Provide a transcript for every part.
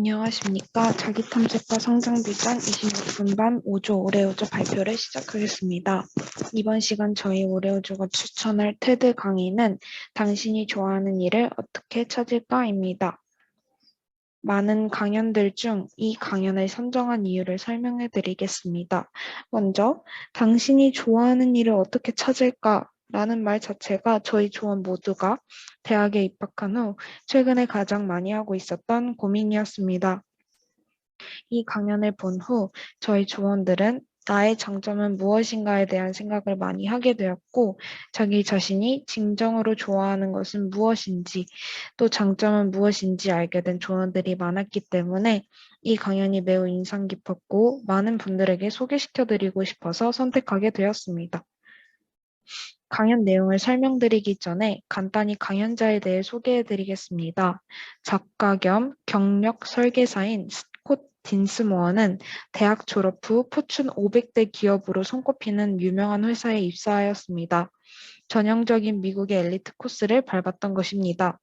안녕하십니까. 자기탐색과 성장비전 26분반 5조 오레오조 발표를 시작하겠습니다. 이번 시간 저희 오레오조가 추천할 테드 강의는 당신이 좋아하는 일을 어떻게 찾을까입니다. 많은 강연들 중 이 강연을 선정한 이유를 설명해 드리겠습니다. 먼저 당신이 좋아하는 일을 어떻게 찾을까? 라는 말 자체가 저희 조원 모두가 대학에 입학한 후 최근에 가장 많이 하고 있었던 고민이었습니다. 이 강연을 본 후 저희 조원들은 나의 장점은 무엇인가에 대한 생각을 많이 하게 되었고, 자기 자신이 진정으로 좋아하는 것은 무엇인지, 또 장점은 무엇인지 알게 된 조원들이 많았기 때문에 이 강연이 매우 인상 깊었고, 많은 분들에게 소개시켜드리고 싶어서 선택하게 되었습니다. 강연 내용을 설명드리기 전에 간단히 강연자에 대해 소개해드리겠습니다. 작가 겸 경력 설계사인 스콧 딘스모어는 대학 졸업 후 포춘 500대 기업으로 손꼽히는 유명한 회사에 입사하였습니다. 전형적인 미국의 엘리트 코스를 밟았던 것입니다.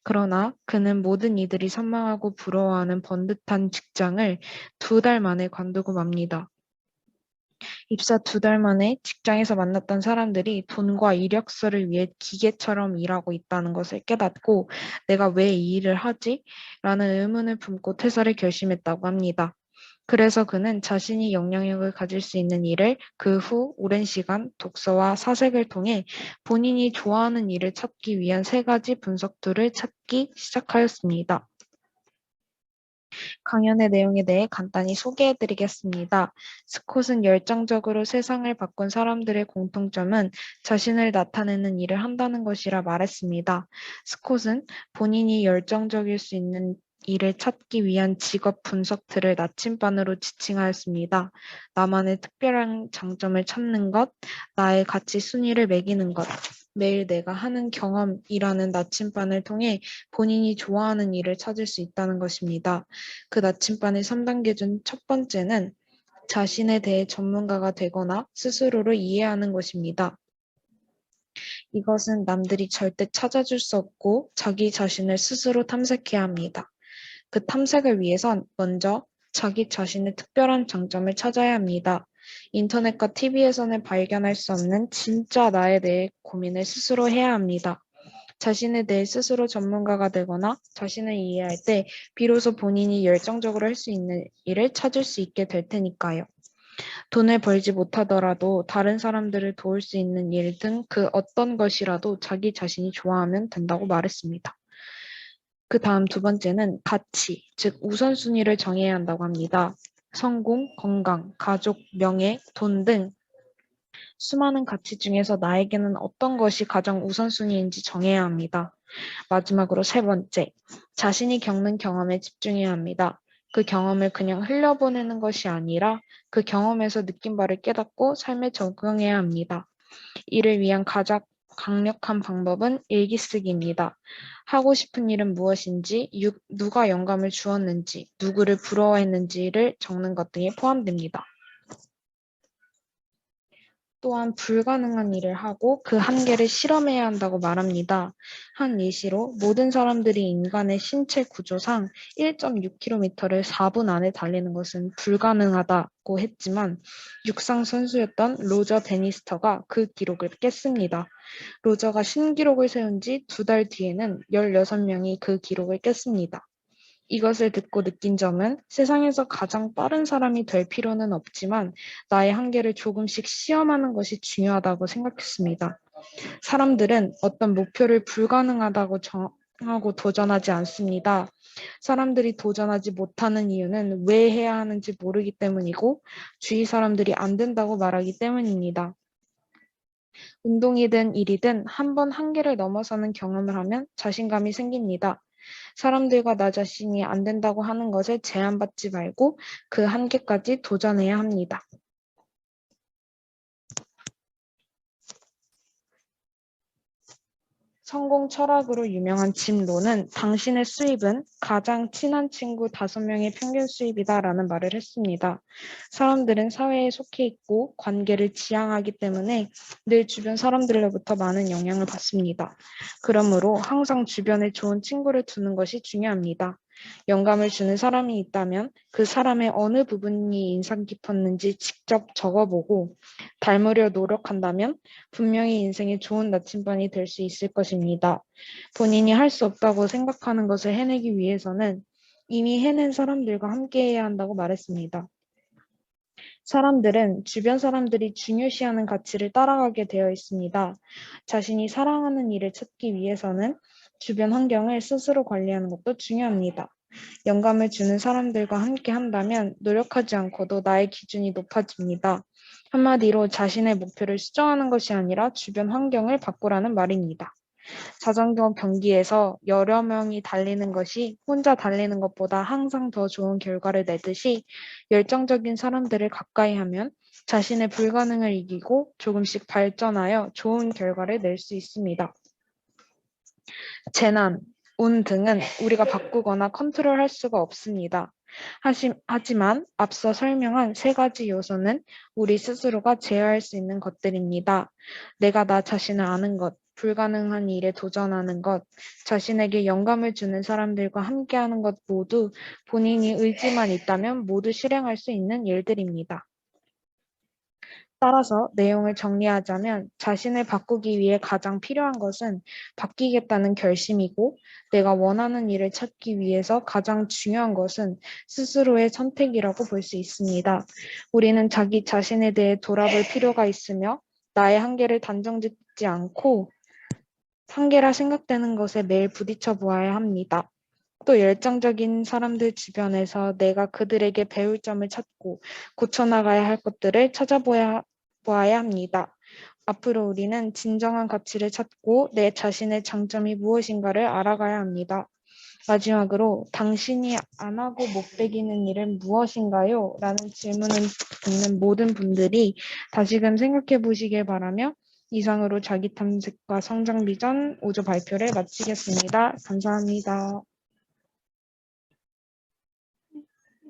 그러나 그는 모든 이들이 선망하고 부러워하는 번듯한 직장을 2달 만에 관두고 맙니다. 입사 2달 만에 직장에서 만났던 사람들이 돈과 이력서를 위해 기계처럼 일하고 있다는 것을 깨닫고 내가 왜 이 일을 하지? 라는 의문을 품고 퇴사를 결심했다고 합니다. 그래서 그는 자신이 영향력을 가질 수 있는 일을 그 후 오랜 시간 독서와 사색을 통해 본인이 좋아하는 일을 찾기 위한 3가지 분석 툴을 찾기 시작하였습니다. 강연의 내용에 대해 간단히 소개해드리겠습니다. 스콧은 열정적으로 세상을 바꾼 사람들의 공통점은 자신을 나타내는 일을 한다는 것이라 말했습니다. 스콧은 본인이 열정적일 수 있는 일을 찾기 위한 직업 분석 툴을 나침반으로 지칭하였습니다. 나만의 특별한 장점을 찾는 것, 나의 가치 순위를 매기는 것, 매일 내가 하는 경험이라는 나침반을 통해 본인이 좋아하는 일을 찾을 수 있다는 것입니다. 그 나침반의 3단계 중 첫 번째는 자신에 대해 전문가가 되거나 스스로를 이해하는 것입니다. 이것은 남들이 절대 찾아줄 수 없고 자기 자신을 스스로 탐색해야 합니다. 그 탐색을 위해선 먼저 자기 자신의 특별한 장점을 찾아야 합니다. 인터넷과 TV에서는 발견할 수 없는 진짜 나에 대해 고민을 스스로 해야 합니다. 자신에 대해 스스로 전문가가 되거나 자신을 이해할 때 비로소 본인이 열정적으로 할 수 있는 일을 찾을 수 있게 될 테니까요. 돈을 벌지 못하더라도 다른 사람들을 도울 수 있는 일 등 그 어떤 것이라도 자기 자신이 좋아하면 된다고 말했습니다. 그 다음 2번째는 가치, 즉 우선순위를 정해야 한다고 합니다. 성공, 건강, 가족, 명예, 돈 등 수많은 가치 중에서 나에게는 어떤 것이 가장 우선순위인지 정해야 합니다. 마지막으로 3번째, 자신이 겪는 경험에 집중해야 합니다. 그 경험을 그냥 흘려보내는 것이 아니라 그 경험에서 느낀 바를 깨닫고 삶에 적용해야 합니다. 이를 위한 가장 강력한 방법은 일기 쓰기입니다. 하고 싶은 일은 무엇인지, 누가 영감을 주었는지, 누구를 부러워했는지를 적는 것 등이 포함됩니다. 또한 불가능한 일을 하고 그 한계를 실험해야 한다고 말합니다. 한 예시로 모든 사람들이 인간의 신체 구조상 1.6km를 4분 안에 달리는 것은 불가능하다고 했지만 육상 선수였던 로저 데니스터가 그 기록을 깼습니다. 로저가 신기록을 세운 지 2달 뒤에는 16명이 그 기록을 깼습니다. 이것을 듣고 느낀 점은 세상에서 가장 빠른 사람이 될 필요는 없지만 나의 한계를 조금씩 시험하는 것이 중요하다고 생각했습니다. 사람들은 어떤 목표를 불가능하다고 정하고 도전하지 않습니다. 사람들이 도전하지 못하는 이유는 왜 해야 하는지 모르기 때문이고 주위 사람들이 안 된다고 말하기 때문입니다. 운동이든 일이든 한 번 한계를 넘어서는 경험을 하면 자신감이 생깁니다. 사람들과 나 자신이 안 된다고 하는 것에 제한받지 말고 그 한계까지 도전해야 합니다. 성공 철학으로 유명한 짐 론은 당신의 수입은 가장 친한 친구 5명의 평균 수입이다라는 말을 했습니다. 사람들은 사회에 속해 있고 관계를 지향하기 때문에 늘 주변 사람들로부터 많은 영향을 받습니다. 그러므로 항상 주변에 좋은 친구를 두는 것이 중요합니다. 영감을 주는 사람이 있다면 그 사람의 어느 부분이 인상 깊었는지 직접 적어보고 닮으려 노력한다면 분명히 인생에 좋은 나침반이 될 수 있을 것입니다. 본인이 할 수 없다고 생각하는 것을 해내기 위해서는 이미 해낸 사람들과 함께해야 한다고 말했습니다. 사람들은 주변 사람들이 중요시하는 가치를 따라가게 되어 있습니다. 자신이 사랑하는 일을 찾기 위해서는 주변 환경을 스스로 관리하는 것도 중요합니다. 영감을 주는 사람들과 함께 한다면 노력하지 않고도 나의 기준이 높아집니다. 한마디로 자신의 목표를 수정하는 것이 아니라 주변 환경을 바꾸라는 말입니다. 자전거 경기에서 여러 명이 달리는 것이 혼자 달리는 것보다 항상 더 좋은 결과를 내듯이 열정적인 사람들을 가까이 하면 자신의 불가능을 이기고 조금씩 발전하여 좋은 결과를 낼 수 있습니다. 재난, 운 등은 우리가 바꾸거나 컨트롤할 수가 없습니다. 하지만 앞서 설명한 세 가지 요소는 우리 스스로가 제어할 수 있는 것들입니다. 내가 나 자신을 아는 것, 불가능한 일에 도전하는 것, 자신에게 영감을 주는 사람들과 함께하는 것 모두 본인이 의지만 있다면 모두 실행할 수 있는 일들입니다. 따라서 내용을 정리하자면 자신을 바꾸기 위해 가장 필요한 것은 바뀌겠다는 결심이고 내가 원하는 일을 찾기 위해서 가장 중요한 것은 스스로의 선택이라고 볼 수 있습니다. 우리는 자기 자신에 대해 돌아볼 필요가 있으며 나의 한계를 단정짓지 않고 한계라 생각되는 것에 매일 부딪혀 보아야 합니다. 또 열정적인 사람들 주변에서 내가 그들에게 배울 점을 찾고 고쳐나가야 할 것들을 보아야 합니다. 앞으로 우리는 진정한 가치를 찾고 내 자신의 장점이 무엇인가를 알아가야 합니다. 마지막으로 당신이 안 하고 못 배기는 일은 무엇인가요? 라는 질문을 듣는 모든 분들이 다시금 생각해 보시길 바라며 이상으로 자기 탐색과 성장 비전 5조 발표를 마치겠습니다. 감사합니다.